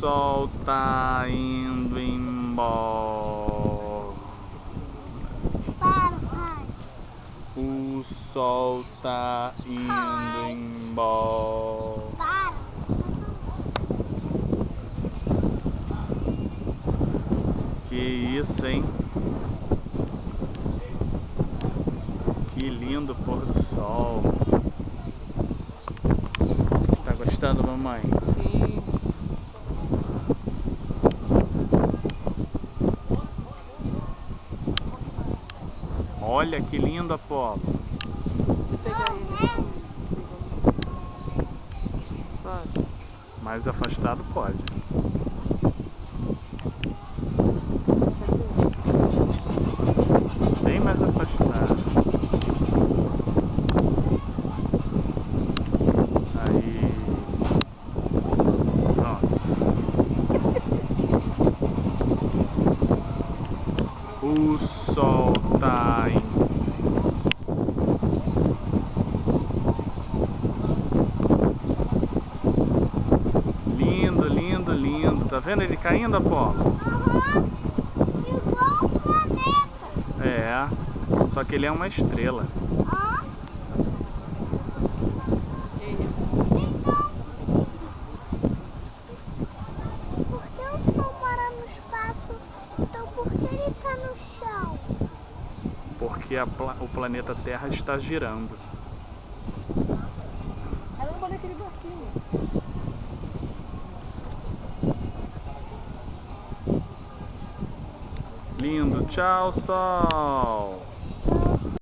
sol tá indo embora. Para, pai. O sol tá indo embora. Para. Que isso, hein? Que lindo pôr do sol. Tá gostando, mamãe? Sim. Olha que lindo, Apolo. Vou pegar ele. Pode. Mais afastado pode. Bem mais afastado. Aí. Pronto. O sol tá indo. Lindo, lindo, lindo. Tá vendo ele caindo, Apolo? Aham. Igual o planeta. É. Só que ele é uma estrela. Ó. Então, por que o sol mora no espaço? Então por que ele tá no chão? Porque o planeta Terra está girando. Ela não pode aquele barquinho. Lindo. Tchau, sol.